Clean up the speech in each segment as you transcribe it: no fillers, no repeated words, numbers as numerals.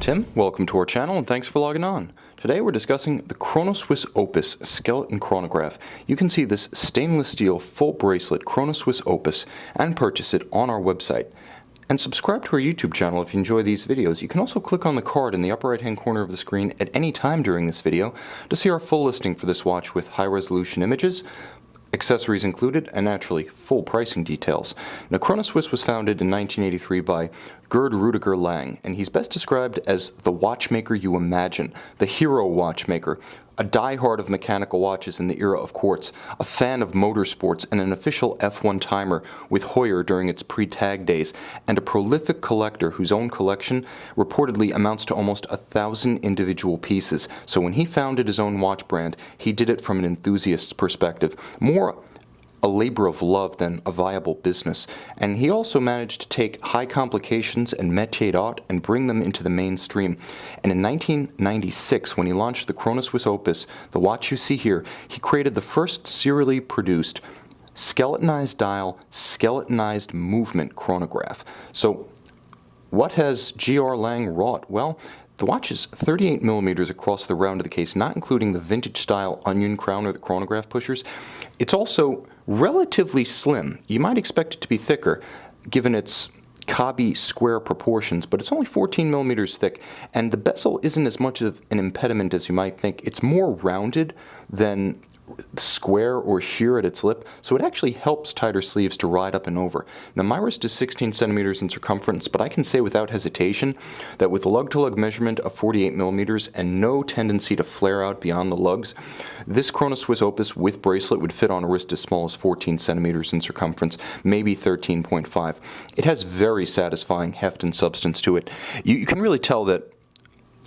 Tim, welcome to our channel and thanks for logging on. Today we're discussing the Chronoswiss Opus skeleton chronograph. You can see this stainless steel full bracelet Chronoswiss Opus and purchase it on our website. And subscribe to our YouTube channel if you enjoy these videos. You can also click on the card in the upper right hand corner of the screen at any time during this video to see our full listing for this watch with high resolution images, accessories included, and naturally, full pricing details. Now, Chronoswiss was founded in 1983 by Gerd Rudiger Lang, and he's best described as the watchmaker you imagine, the hero watchmaker, a diehard of mechanical watches in the era of quartz, a fan of motorsports, and an official F1 timer with Heuer during its pre-tag days, and a prolific collector whose own collection reportedly amounts to almost 1,000 individual pieces. So when he founded his own watch brand, he did it from an enthusiast's perspective, more a labor of love than a viable business. And he also managed to take high complications and métier d'art and bring them into the mainstream. And in 1996, when he launched the Chronoswiss Opus, the watch you see here, he created the first serially produced skeletonized dial, skeletonized movement chronograph. So what has G.R. Lang wrought? Well, the watch is 38 millimeters across the round of the case, not including the vintage style onion crown or the chronograph pushers. It's also relatively slim. You might expect it to be thicker, given its cobby square proportions, but it's only 14 millimeters thick, and the bezel isn't as much of an impediment as you might think. It's more rounded than square or sheer at its lip, so it actually helps tighter sleeves to ride up and over. Now, my wrist is 16 centimeters in circumference, but I can say without hesitation that with a lug-to-lug measurement of 48 millimeters and no tendency to flare out beyond the lugs, this Chronoswiss Opus with bracelet would fit on a wrist as small as 14 centimeters in circumference, maybe 13.5. It has very satisfying heft and substance to it. You can really tell that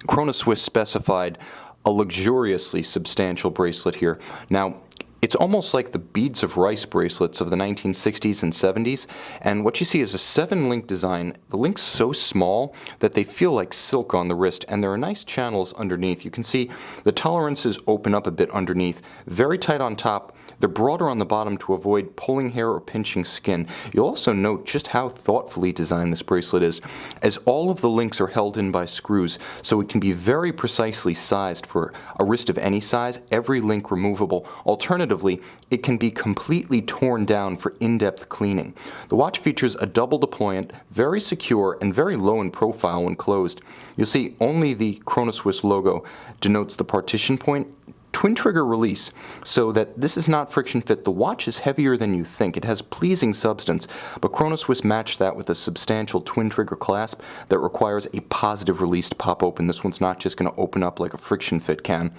Chronoswiss specified a luxuriously substantial bracelet here. Now, it's almost like the beads of rice bracelets of the 1960s and 70s, and what you see is a 7-link design. The links so small that they feel like silk on the wrist, and there are nice channels underneath. You can see the tolerances open up a bit underneath, very tight on top. They're broader on the bottom to avoid pulling hair or pinching skin. You'll also note just how thoughtfully designed this bracelet is, as all of the links are held in by screws, so it can be very precisely sized for a wrist of any size, every link removable. Alternatively, it can be completely torn down for in-depth cleaning. The watch features a double deployant, very secure, and very low in profile when closed. You'll see only the Chronoswiss logo denotes the partition point. Twin trigger release, so that this is not friction fit. The watch is heavier than you think. It has pleasing substance, but Chronoswiss matched that with a substantial twin trigger clasp that requires a positive release to pop open. This one's not just going to open up like a friction fit can.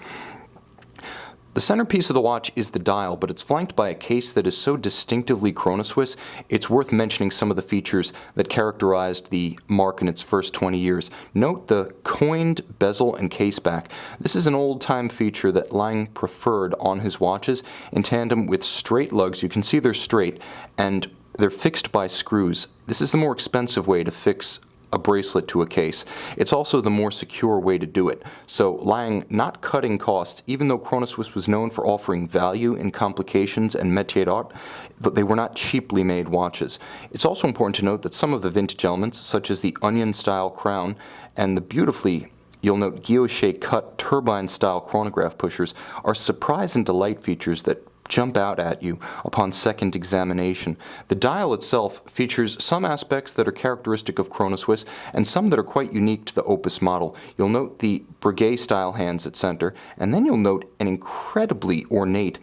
The centerpiece of the watch is the dial, but it's flanked by a case that is so distinctively Chronoswiss, it's worth mentioning some of the features that characterized the mark in its first 20 years. Note the coined bezel and case back. This is an old-time feature that Lang preferred on his watches in tandem with straight lugs. You can see they're straight, and they're fixed by screws. This is the more expensive way to fix a bracelet to a case. It's also the more secure way to do it. So Lang not cutting costs, even though Chronoswiss was known for offering value in complications and métier d'art, they were not cheaply made watches. It's also important to note that some of the vintage elements, such as the onion style crown and the beautifully, you'll note, guilloche cut turbine style chronograph pushers, are surprise and delight features that jump out at you upon second examination. The dial itself features some aspects that are characteristic of Chronoswiss and some that are quite unique to the Opus model. You'll note the Breguet style hands at center, and then you'll note an incredibly ornate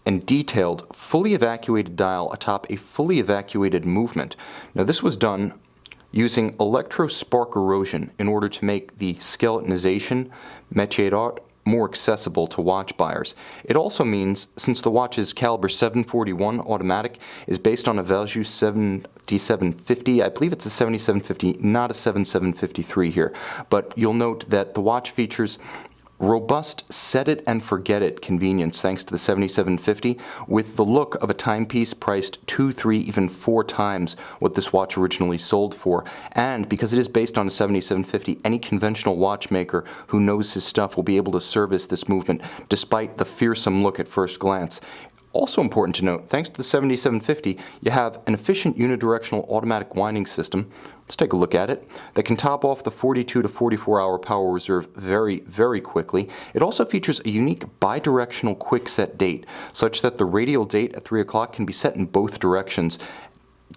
and detailed fully evacuated dial atop a fully evacuated movement. Now, this was done using electro-spark erosion in order to make the skeletonization métier d'art more accessible to watch buyers. It also means, since the watch's caliber 741 automatic is based on a Valjoux 7750, I believe it's a 7750, not a 7753 here, but you'll note that the watch features robust set-it-and-forget-it convenience thanks to the 7750, with the look of a timepiece priced 2, 3, even 4 times what this watch originally sold for. And because it is based on a 7750, any conventional watchmaker who knows his stuff will be able to service this movement despite the fearsome look at first glance. Also important to note, thanks to the 7750, you have an efficient unidirectional automatic winding system. Let's take a look at it. That can top off the 42 to 44 hour power reserve very, very quickly. It also features a unique bidirectional quick set date, such that the radial date at 3 o'clock can be set in both directions,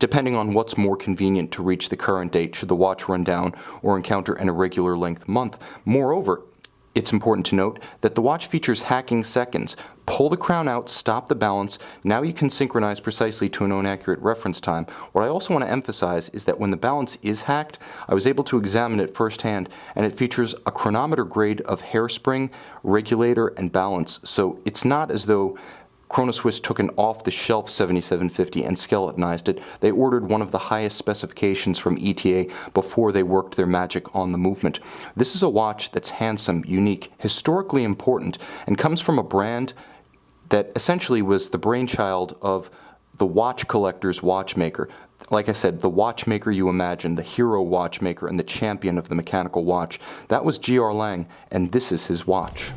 depending on what's more convenient to reach the current date should the watch run down or encounter an irregular length month. Moreover, it's important to note that the watch features hacking seconds. Pull the crown out, stop the balance. Now you can synchronize precisely to a known accurate reference time. What I also want to emphasize is that when the balance is hacked, I was able to examine it firsthand, and it features a chronometer grade of hairspring, regulator, and balance. So it's not as though Chronoswiss took an off-the-shelf 7750 and skeletonized it. They ordered one of the highest specifications from ETA before they worked their magic on the movement. This is a watch that's handsome, unique, historically important, and comes from a brand that essentially was the brainchild of the watch collector's watchmaker. Like I said, the watchmaker you imagine, the hero watchmaker and the champion of the mechanical watch. That was G.R. Lang, and this is his watch.